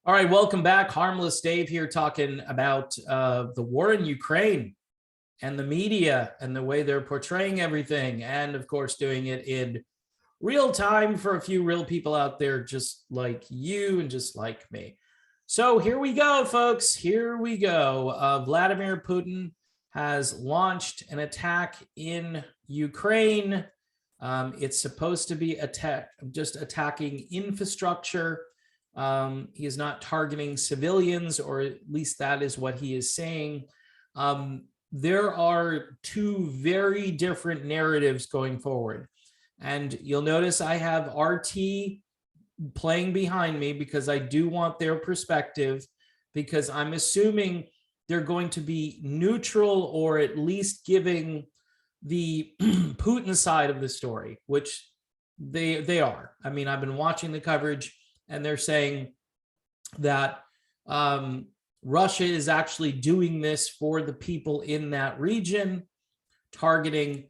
All right, welcome back. Harmless Dave here talking about the war in Ukraine and the media and the way they're portraying everything. And of course, doing it in real time for a few real people out there just like you and just like me. So here we go, folks. Here we go. Vladimir Putin has launched an attack in Ukraine. It's supposed to be just attacking infrastructure. He is not targeting civilians, or at least that is what he is saying. There are two very different narratives going forward. And you'll notice I have RT playing behind me because I do want their perspective, because I'm assuming they're going to be neutral or at least giving the Putin side of the story, which they are. I mean, I've been watching the coverage, and they're saying that Russia is actually doing this for the people in that region, targeting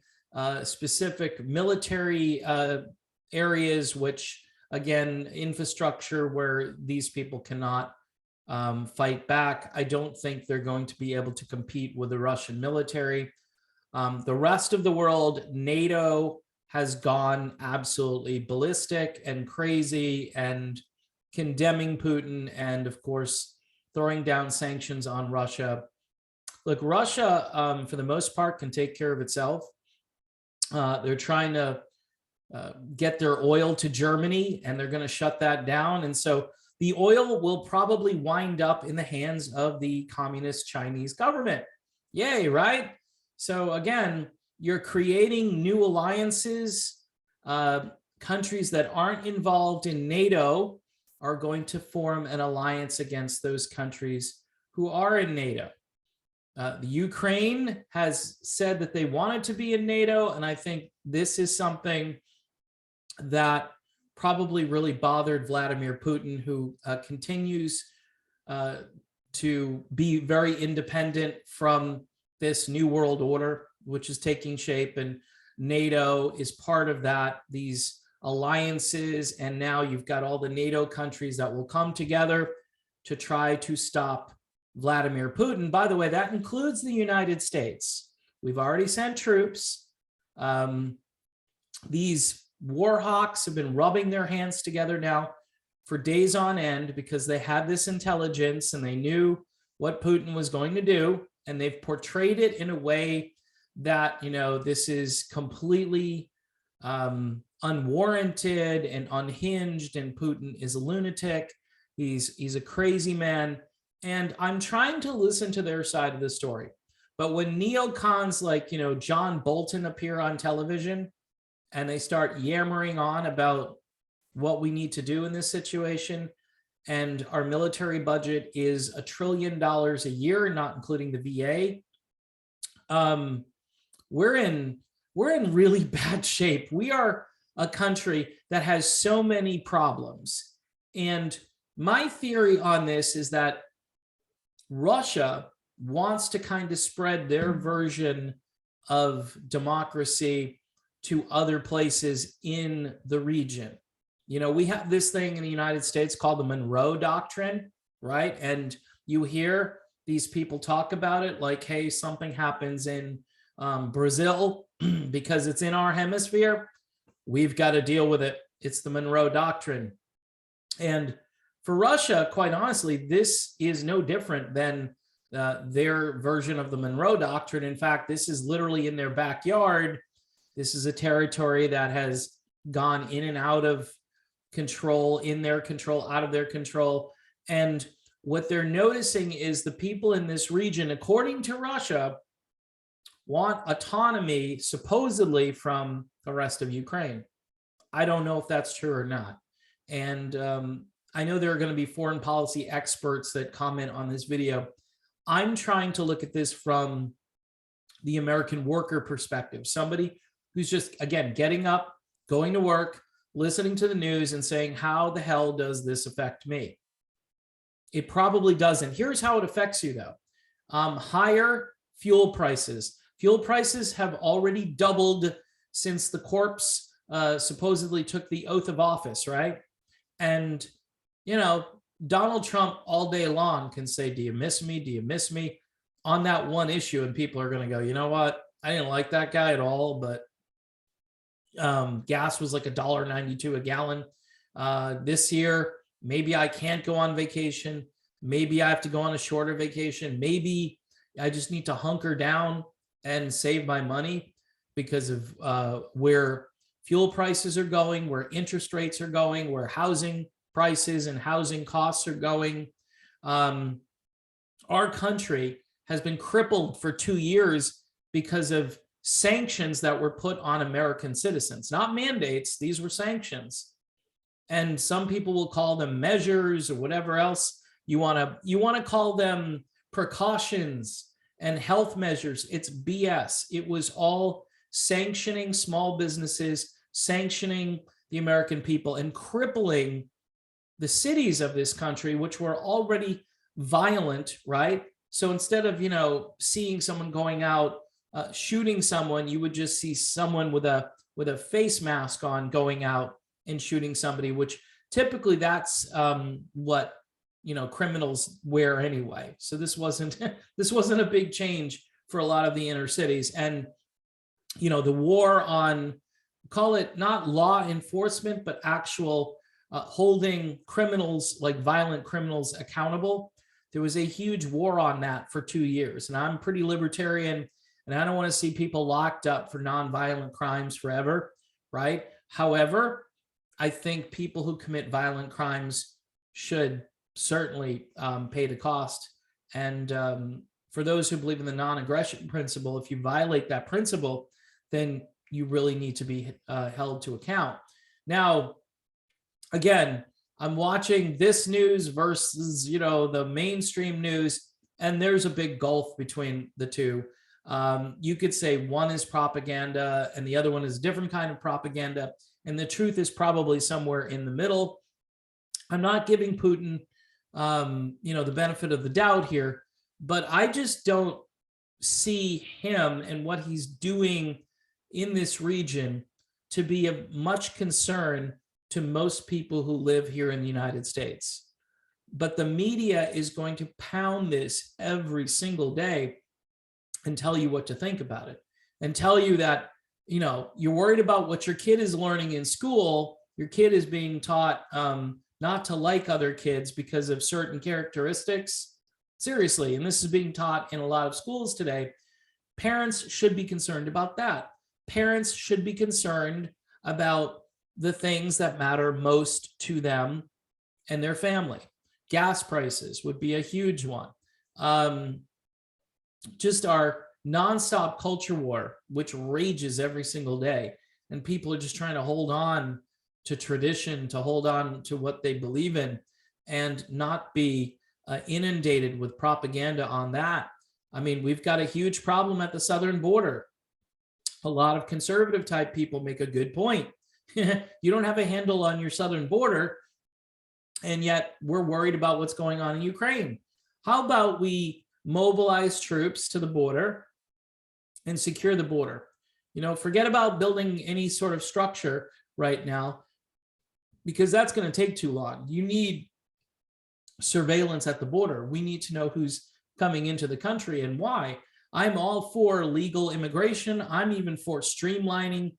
specific military areas, which, again, infrastructure where these people cannot fight back. I don't think they're going to be able to compete with the Russian military. The rest of the world, NATO has gone absolutely ballistic and crazy and condemning Putin and, of course, throwing down sanctions on Russia. Look, Russia, for the most part, can take care of itself. They're trying to get their oil to Germany, and they're going to shut that down. And so the oil will probably wind up in the hands of the communist Chinese government. Yay, right? So again, you're creating new alliances. Countries that aren't involved in NATO are going to form an alliance against those countries who are in NATO. The Ukraine has said that they wanted to be in NATO, and I think this is something that probably really bothered Vladimir Putin, who continues to be very independent from this new world order, which is taking shape, and NATO is part of that. These alliances, and now you've got all the NATO countries that will come together to try to stop Vladimir Putin. By the way, that includes the United States. We've already sent troops. These war hawks have been rubbing their hands together now for days on end because they had this intelligence and they knew what Putin was going to do, and they've portrayed it in a way that, you know, this is completely unwarranted and unhinged, and Putin is a lunatic. He's a crazy man, and I'm trying to listen to their side of the story. But when neocons like, you know, John Bolton appear on television and they start yammering on about what we need to do in this situation, and our military budget is $1 trillion a year, not including the VA, we're in really bad shape. We are a country that has so many problems. And my theory on this is that Russia wants to kind of spread their version of democracy to other places in the region. You know, we have this thing in the United States called the Monroe Doctrine, right? And you hear these people talk about it like, hey, something happens in Brazil because it's in our hemisphere, we've got to deal with it. It's the Monroe Doctrine. And for Russia, quite honestly, this is no different than their version of the Monroe Doctrine. In fact, this is literally in their backyard. This is a territory that has gone in and out of control, in their control, out of their control. And what they're noticing is the people in this region, according to Russia, want autonomy supposedly from the rest of Ukraine. I don't know if that's true or not. And I know there are going to be foreign policy experts that comment on this video. I'm trying to look at this from the American worker perspective, somebody who's just, again, getting up, going to work, listening to the news and saying, how the hell does this affect me? It probably doesn't. Here's how it affects you, though. Higher fuel prices. Fuel prices have already doubled since the corpse supposedly took the oath of office, right? And, you know, Donald Trump all day long can say, do you miss me? Do you miss me? On that one issue. And people are going to go, you know what? I didn't like that guy at all, but gas was like $1.92 a gallon. This year, maybe I can't go on vacation. Maybe I have to go on a shorter vacation. Maybe I just need to hunker down and save my money because of where fuel prices are going, where interest rates are going, where housing prices and housing costs are going. Our country has been crippled for 2 years because of sanctions that were put on American citizens, not mandates. These were sanctions. And some people will call them measures or whatever else you want to call them, precautions and health measures. It's BS. It was all sanctioning small businesses, sanctioning the American people, and crippling the cities of this country, which were already violent, right? So instead of, seeing someone going out, shooting someone, you would just see someone with a face mask on going out and shooting somebody, which typically that's what criminals wear anyway. So this wasn't a big change for a lot of the inner cities. And the war on, call it not law enforcement, but actual holding criminals, like violent criminals, accountable. There was a huge war on that for 2 years. And I'm pretty libertarian, and I don't want to see people locked up for nonviolent crimes forever, right? However, I think people who commit violent crimes should certainly pay the cost. And for those who believe in the non-aggression principle, if you violate that principle, then you really need to be held to account. Now, again, I'm watching this news versus, the mainstream news, and there's a big gulf between the two. You could say one is propaganda and the other one is a different kind of propaganda. And the truth is probably somewhere in the middle. I'm not giving Putin, the benefit of the doubt here, but I just don't see him and what he's doing in this region to be of much concern to most people who live here in the United States. But the media is going to pound this every single day and tell you what to think about it, and tell you that, you're worried about what your kid is learning in school. Your kid is being taught not to like other kids because of certain characteristics. Seriously, and this is being taught in a lot of schools today. Parents should be concerned about that. Parents should be concerned about the things that matter most to them and their family. Gas prices would be a huge one. Just our nonstop culture war, which rages every single day. And people are just trying to hold on to tradition, to hold on to what they believe in, and not be inundated with propaganda on that. I mean, we've got a huge problem at the southern border. A lot of conservative type people make a good point. You don't have a handle on your southern border, and yet we're worried about what's going on in Ukraine. How about we mobilize troops to the border and secure the border? Forget about building any sort of structure right now, because that's going to take too long. You need surveillance at the border. We need to know who's coming into the country and why. I'm all for legal immigration. I'm even for streamlining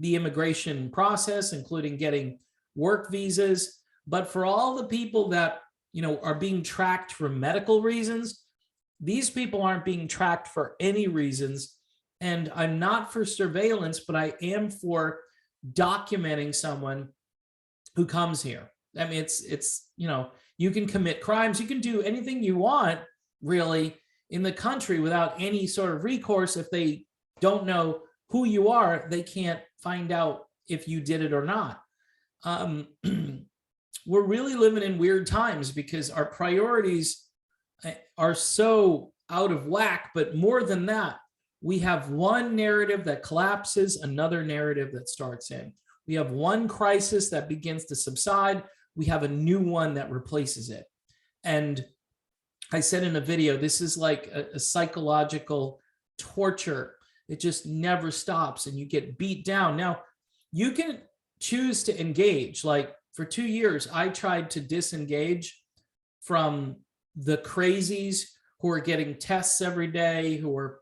the immigration process, including getting work visas. But for all the people that, are being tracked for medical reasons, these people aren't being tracked for any reasons. And I'm not for surveillance, but I am for documenting someone who comes here. I mean, it's you can commit crimes, you can do anything you want, really, in the country without any sort of recourse. If they don't know who you are, they can't find out if you did it or not. We're really living in weird times because our priorities are so out of whack. But more than that, we have one narrative that collapses, another narrative that starts in. We have one crisis that begins to subside. We have a new one that replaces it. And I said in a video, this is like a psychological torture. It just never stops, and you get beat down. Now, you can choose to engage. Like, for 2 years, I tried to disengage from the crazies who are getting tests every day, who are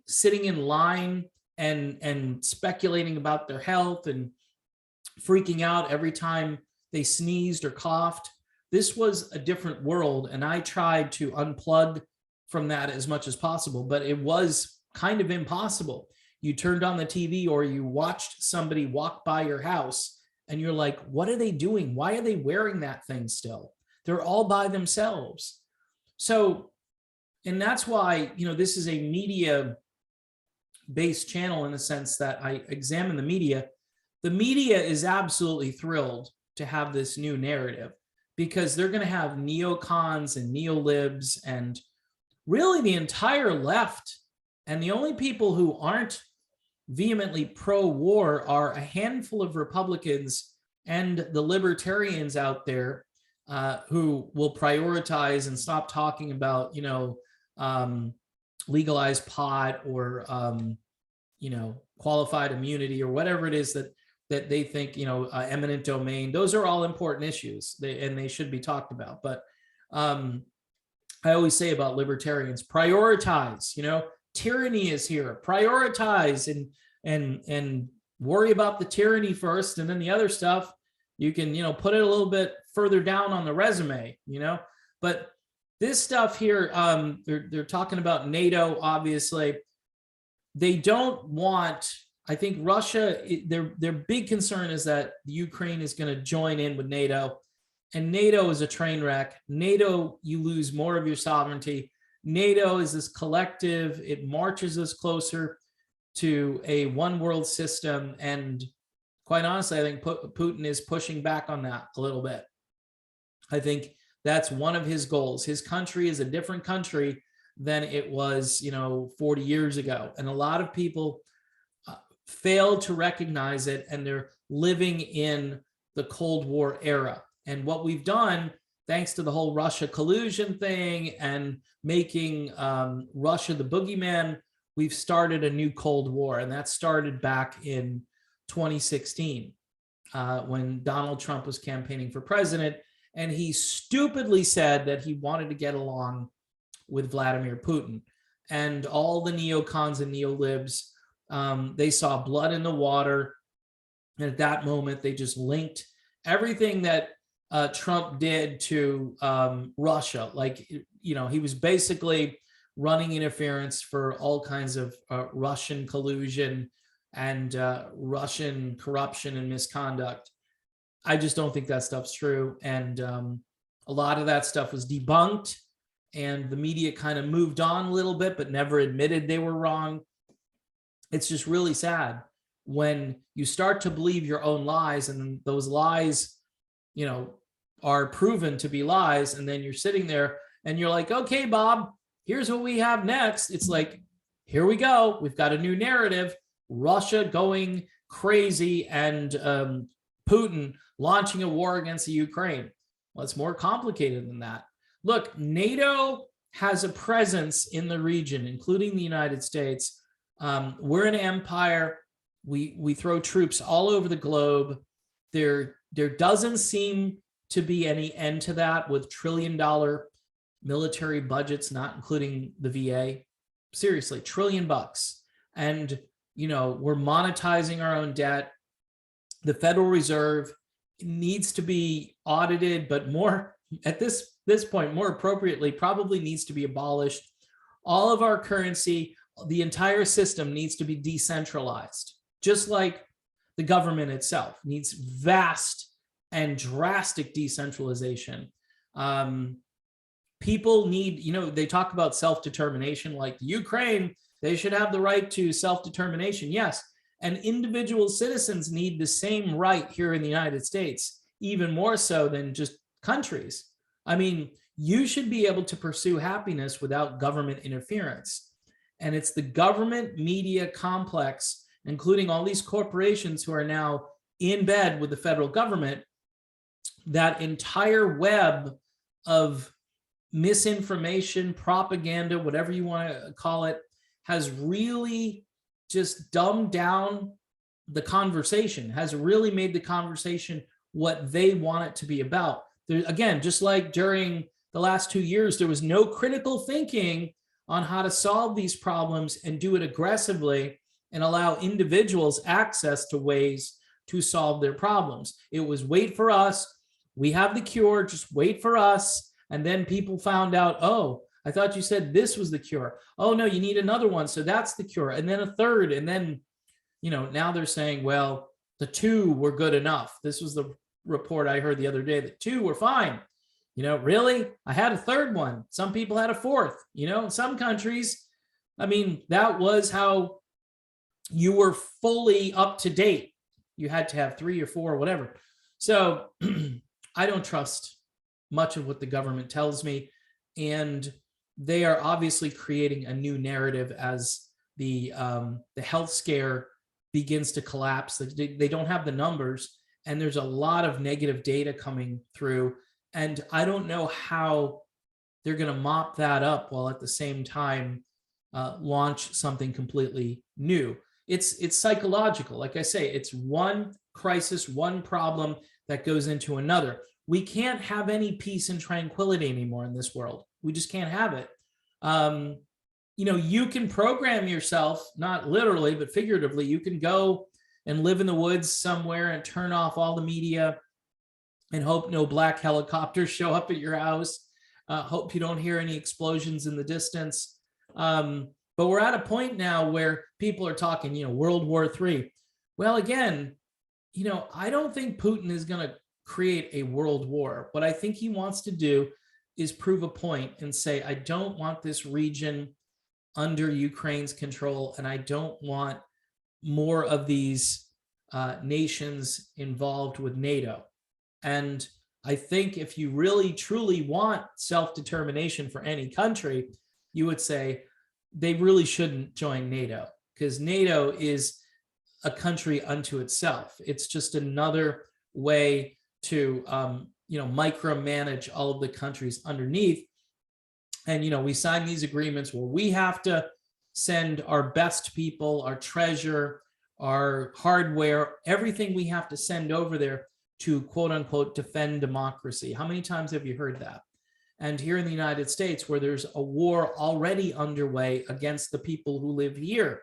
sitting in line and speculating about their health and freaking out every time they sneezed or coughed. This was a different world, and I tried to unplug from that as much as possible, but it was kind of impossible. You turned on the TV or you watched somebody walk by your house and you're like, what are they doing? Why are they wearing that thing still? They're all by themselves. So, and that's why, this is a media based channel in the sense that I examine the media. The media is absolutely thrilled to have this new narrative because they're going to have neocons and neolibs and really the entire left. And the only people who aren't vehemently pro-war are a handful of Republicans and the libertarians out there who will prioritize and stop talking about, legalized pot or, qualified immunity or whatever it is that they think, eminent domain. Those are all important issues and they should be talked about. But I always say about libertarians, prioritize, tyranny is here, prioritize and worry about the tyranny first. And then the other stuff, you can, put it a little bit further down on the resume, but this stuff here, they're talking about NATO, obviously. They don't want, I think Russia, their big concern is that Ukraine is going to join in with NATO, and NATO is a train wreck. NATO, you lose more of your sovereignty. NATO is this collective, it marches us closer to a one world system. And quite honestly, I think Putin is pushing back on that a little bit. I think that's one of his goals. His country is a different country than it was, 40 years ago. And a lot of people fail to recognize it, and they're living in the Cold War era. And what we've done, thanks to the whole Russia collusion thing and making Russia the boogeyman, we've started a new Cold War. And that started back in 2016 when Donald Trump was campaigning for president. And he stupidly said that he wanted to get along with Vladimir Putin. And all the neocons and neolibs, they saw blood in the water. And at that moment, they just linked everything that Trump did to Russia. Like, he was basically running interference for all kinds of Russian collusion and Russian corruption and misconduct. I just don't think that stuff's true. And a lot of that stuff was debunked, and the media kind of moved on a little bit, but never admitted they were wrong. It's just really sad when you start to believe your own lies, and those lies, are proven to be lies. And then you're sitting there and you're like, okay, Bob, here's what we have next. It's like, here we go. We've got a new narrative, Russia going crazy and Putin launching a war against the Ukraine. Well, it's more complicated than that. Look, NATO has a presence in the region, including the United States. We're an empire. We throw troops all over the globe. There doesn't seem to be any end to that with $1 trillion military budgets, not including the VA. Seriously, $1 trillion. And, we're monetizing our own debt. The Federal Reserve needs to be audited, but more at this point, more appropriately, probably needs to be abolished. All of our currency, the entire system needs to be decentralized, just like the government itself needs vast and drastic decentralization. People need, they talk about self-determination, like Ukraine, they should have the right to self-determination. Yes. And individual citizens need the same right here in the United States, even more so than just countries. I mean, you should be able to pursue happiness without government interference. And it's the government media complex, including all these corporations who are now in bed with the federal government, that entire web of misinformation, propaganda, whatever you want to call it, has really just dumbed down the conversation, has really made the conversation what they want it to be about. There, again, just like during the last 2 years, there was no critical thinking on how to solve these problems and do it aggressively and allow individuals access to ways to solve their problems. It was wait for us. We have the cure. Just wait for us. And then people found out, oh, I thought you said this was the cure. Oh, no, you need another one. So that's the cure. And then a third. And then, now they're saying, well, the 2 were good enough. This was the report I heard the other day that 2 were fine. Really? I had a third one. Some people had a fourth. In some countries, that was how you were fully up to date. You had to have 3 or 4 or whatever. So I don't trust much of what the government tells me. And they are obviously creating a new narrative as the health scare begins to collapse. They don't have the numbers, and there's a lot of negative data coming through. And I don't know how they're going to mop that up while at the same time launch something completely new. It's psychological. Like I say, it's one crisis, one problem that goes into another. We can't have any peace and tranquility anymore in this world. We just can't have it. You can program yourself, not literally, but figuratively. You can go and live in the woods somewhere and turn off all the media and hope no black helicopters show up at your house. Hope you don't hear any explosions in the distance. But we're at a point now where people are talking, World War III. Well, again, I don't think Putin is going to create a world war. What I think he wants to do is prove a point and say, I don't want this region under Ukraine's control, and I don't want more of these nations involved with NATO. And I think if you really, truly want self-determination for any country, you would say they really shouldn't join NATO, because NATO is a country unto itself. It's just another way to, micromanage all of the countries underneath. And, we sign these agreements where we have to send our best people, our treasure, our hardware, everything we have to send over there to quote unquote defend democracy. How many times have you heard that? And here in the United States, where there's a war already underway against the people who live here,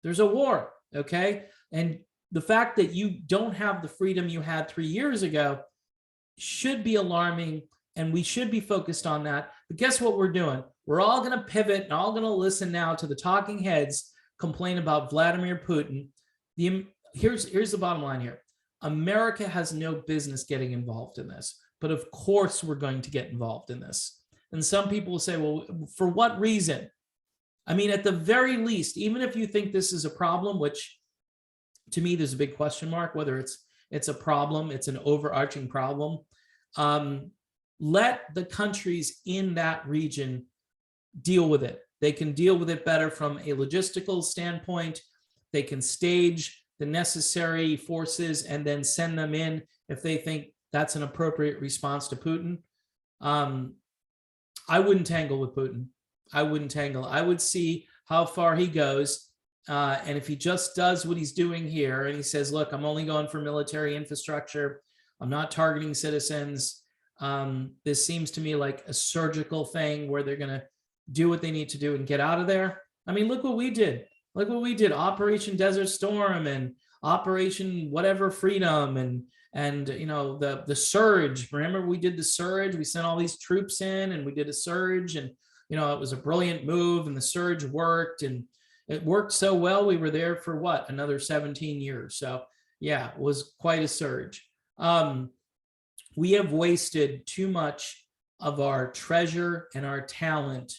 there's a war, okay? And the fact that you don't have the freedom you had 3 years ago should be alarming, and we should be focused on that. But guess what we're doing? We're all going to pivot and all going to listen now to the talking heads complain about Vladimir Putin. Here's the bottom line here. America has no business getting involved in this, but of course we're going to get involved in this. And some people will say, well, for what reason? At the very least, even if you think this is a problem, which to me, there's a big question mark, whether it's a problem, it's an overarching problem. Let the countries in that region deal with it. They can deal with it better from a logistical standpoint. They can stage the necessary forces and then send them in if they think that's an appropriate response to Putin. I wouldn't tangle with Putin. I wouldn't tangle. I would see how far he goes. And if he just does what he's doing here and he says, look, I'm only going for military infrastructure, I'm not targeting citizens. This seems to me like a surgical thing where they're going to do what they need to do and get out of there. Look what we did. Look what we did. Operation Desert Storm and Operation whatever Freedom and the surge. Remember, we did the surge. We sent all these troops in and we did a surge, and it was a brilliant move, and the surge worked, and it worked so well. We were there for what, another 17 years. So yeah, it was quite a surge. We have wasted too much of our treasure and our talent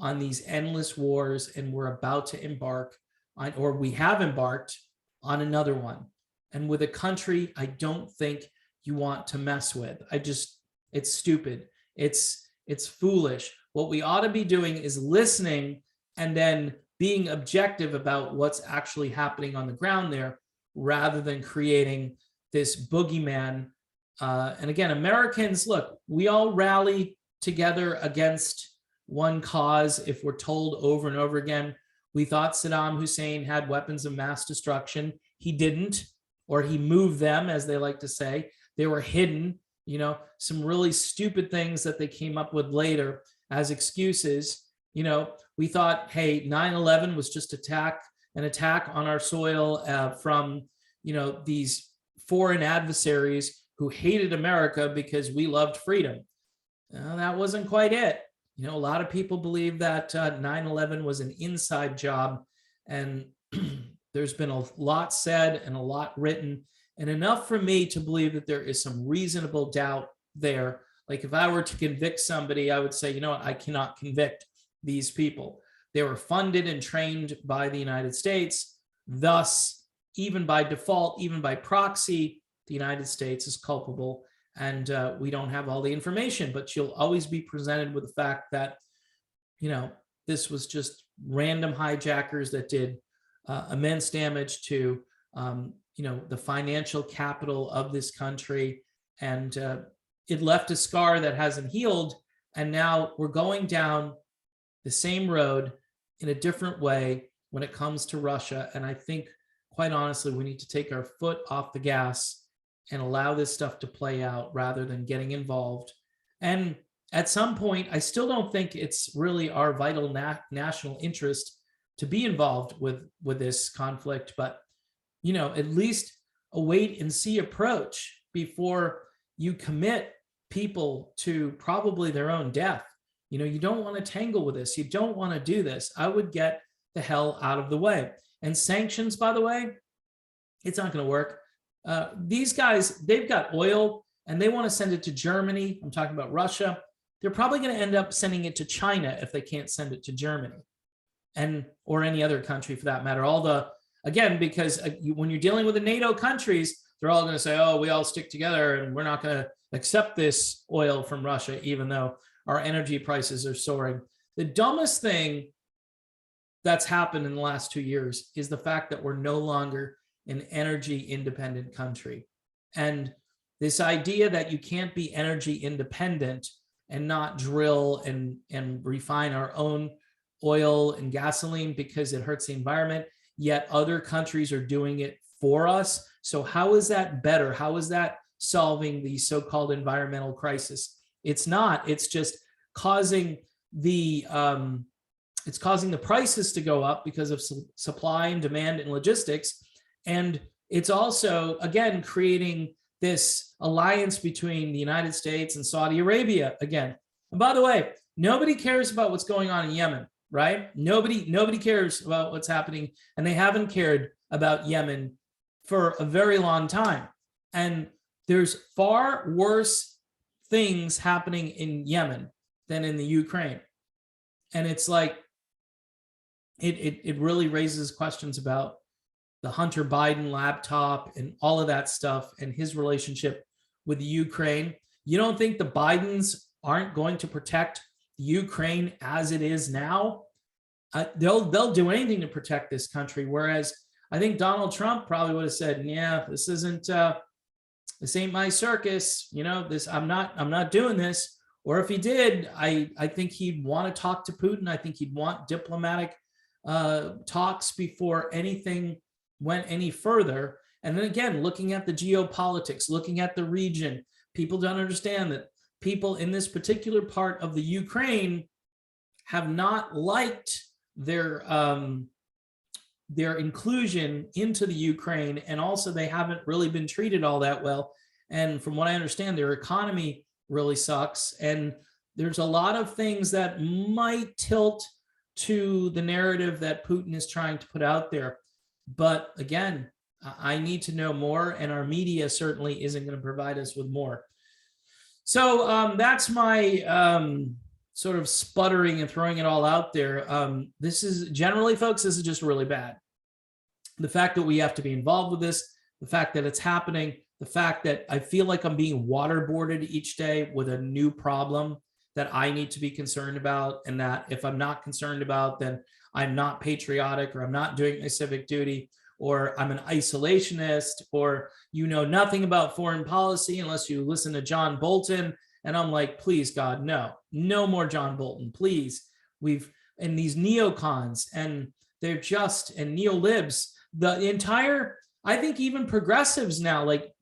on these endless wars, and we're about to embark on, or we have embarked on another one. And with a country I don't think you want to mess with. It's stupid. It's foolish. What we ought to be doing is listening and then being objective about what's actually happening on the ground there, rather than creating this boogeyman. And again, Americans, look, we all rally together against one cause if we're told over and over again. We thought Saddam Hussein had weapons of mass destruction. He didn't, or he moved them, as they like to say. They were hidden, some really stupid things that they came up with later as excuses. We thought, hey, 9/11 was just an attack on our soil from, these foreign adversaries who hated America because we loved freedom. That wasn't quite it. A lot of people believe that 9/11 was an inside job, and there's been a lot said and a lot written, and enough for me to believe that there is some reasonable doubt there. Like if I were to convict somebody, I would say, you know what, I cannot convict these people. They were funded and trained by the United States. Thus, even by default, even by proxy, the United States is culpable. And we don't have all the information, but you'll always be presented with the fact that, this was just random hijackers that did immense damage to, the financial capital of this country. And it left a scar that hasn't healed. And now we're going down the same road in a different way when it comes to Russia. And I think, quite honestly, we need to take our foot off the gas and allow this stuff to play out rather than getting involved. And at some point, I still don't think it's really our vital national interest to be involved with this conflict, but, at least a wait and see approach before you commit people to probably their own death. You don't want to tangle with this. You don't want to do this. I would get the hell out of the way. And sanctions, by the way, it's not going to work. These guys, they've got oil and they want to send it to Germany. I'm talking about Russia. They're probably going to end up sending it to China if they can't send it to Germany or any other country for that matter. Because when you're dealing with the NATO countries, they're all going to say, oh, we all stick together and we're not going to accept this oil from Russia, even though our energy prices are soaring. The dumbest thing that's happened in the last 2 years is the fact that we're no longer an energy independent country. And this idea that you can't be energy independent and not drill and refine our own oil and gasoline because it hurts the environment, yet other countries are doing it for us. So how is that better? How is that solving the so-called environmental crisis? It's not. It's just causing the prices to go up because of supply and demand and logistics. And it's also, again, creating this alliance between the United States and Saudi Arabia again. And by the way, nobody cares about what's going on in Yemen, right? Nobody cares about what's happening, and they haven't cared about Yemen for a very long time. And there's far worse things happening in Yemen than in the Ukraine. And it's like, it really raises questions about the Hunter Biden laptop and all of that stuff and his relationship with the Ukraine. You don't think the Bidens aren't going to protect Ukraine as it is now? They'll do anything to protect this country. Whereas I think Donald Trump probably would have said, yeah, this ain't my circus. I'm not doing this. Or if he did, I think he'd want to talk to Putin. I think he'd want diplomatic talks before anything went any further. And then again, looking at the geopolitics, looking at the region, people don't understand that people in this particular part of the Ukraine have not liked their inclusion into the Ukraine, and also they haven't really been treated all that well. And from what I understand, their economy really sucks. And there's a lot of things that might tilt to the narrative that Putin is trying to put out there. But again, I need to know more, and our media certainly isn't going to provide us with more. So that's my sort of sputtering and throwing it all out there. This is generally, folks, this is just really bad. The fact that we have to be involved with this, the fact that it's happening, the fact that I feel like I'm being waterboarded each day with a new problem that I need to be concerned about, and that if I'm not concerned about, then I'm not patriotic, or I'm not doing my civic duty, or I'm an isolationist, or you know nothing about foreign policy unless you listen to John Bolton. And I'm like, please, God, no more John Bolton, please. And these neocons, and they're just, and neolibs, I think even progressives now, like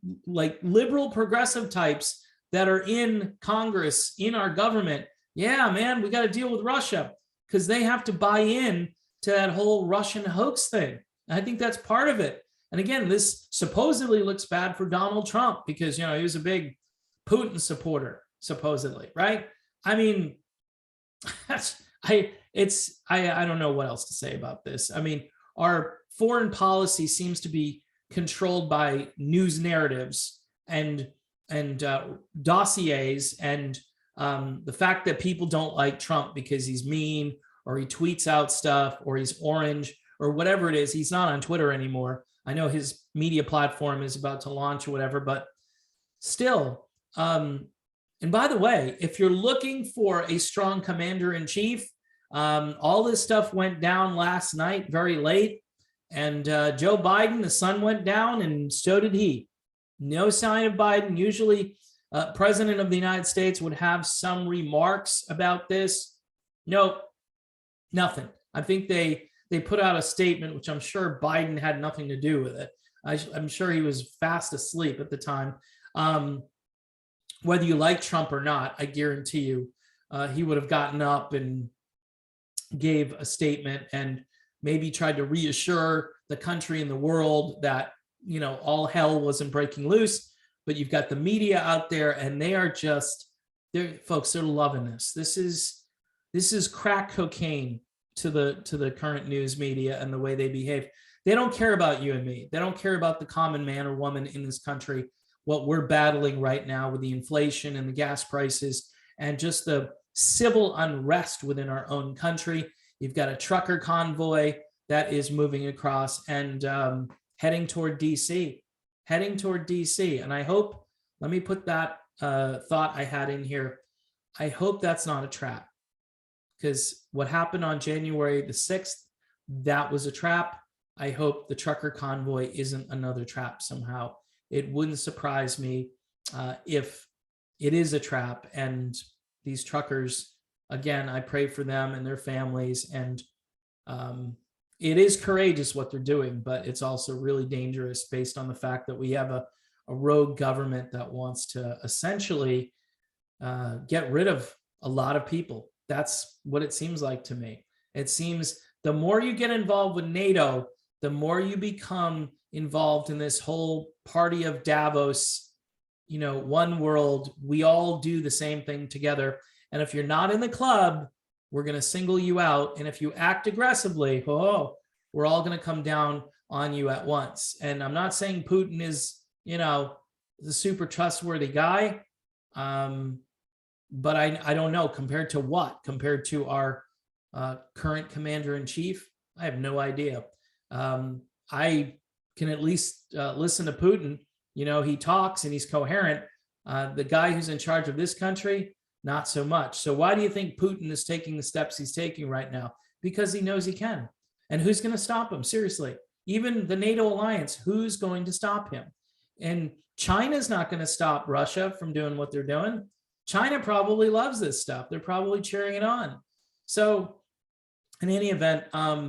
liberal progressive types that are in Congress, in our government, yeah, man, we got to deal with Russia because they have to buy in to that whole Russian hoax thing. And I think that's part of it. And again, this supposedly looks bad for Donald Trump because, he was a big Putin supporter, supposedly, right? I mean, I don't know what else to say about this. I mean, our foreign policy seems to be controlled by news narratives and dossiers, and the fact that people don't like Trump because he's mean or he tweets out stuff or he's orange or whatever it is. He's not on Twitter anymore. I know his media platform is about to launch or whatever, but still. And by the way, if you're looking for a strong commander-in-chief, all this stuff went down last night very late, and Joe Biden, the sun went down, and so did he. No sign of Biden. Usually, President of the United States would have some remarks about this. Nope, nothing. I think they put out a statement, which I'm sure Biden had nothing to do with it. I'm sure he was fast asleep at the time. Whether you like Trump or not, I guarantee you he would have gotten up and gave a statement and maybe tried to reassure the country and the world that, all hell wasn't breaking loose. But you've got the media out there, and they are folks, they're loving this. This is crack cocaine to the current news media and the way they behave. They don't care about you and me. They don't care about the common man or woman in this country, what we're battling right now with the inflation and the gas prices and just the civil unrest within our own country. You've got a trucker convoy that is moving across and heading toward DC. And I hope, let me put that thought I had in here. I hope that's not a trap, because what happened on January the 6th, that was a trap. I hope the trucker convoy isn't another trap somehow. It wouldn't surprise me if it is a trap, and these truckers, again, I pray for them and their families, and it is courageous what they're doing, but it's also really dangerous based on the fact that we have a rogue government that wants to essentially get rid of a lot of people. That's what it seems like to me. It seems the more you get involved with NATO, the more you become involved in this whole party of Davos, one world, we all do the same thing together. And if you're not in the club, we're going to single you out. And if you act aggressively, we're all going to come down on you at once. And I'm not saying Putin is, the super trustworthy guy. But I don't know, compared to what? Compared to our current commander-in-chief? I have no idea. I can at least listen to Putin. He talks and he's coherent. The guy who's in charge of this country, not so much. So why do you think Putin is taking the steps he's taking right now? Because he knows he can. And who's going to stop him? Seriously, even the NATO alliance, who's going to stop him? And China's not going to stop Russia from doing what they're doing. China probably loves this stuff. They're probably cheering it on. So in any event,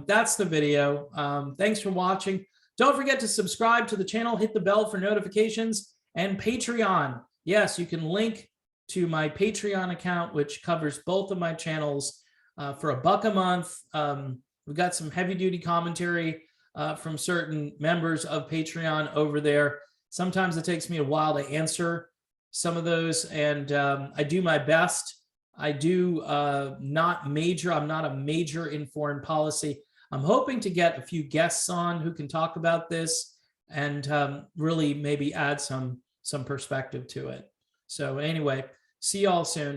that's the video. Thanks for watching. Don't forget to subscribe to the channel, hit the bell for notifications, and Patreon. Yes, you can link to my Patreon account, which covers both of my channels for $1 a month. We've got some heavy duty commentary from certain members of Patreon over there. Sometimes it takes me a while to answer some of those, and I do my best. I do not major. I'm not a major in foreign policy. I'm hoping to get a few guests on who can talk about this and really maybe add some perspective to it. So anyway, see y'all soon.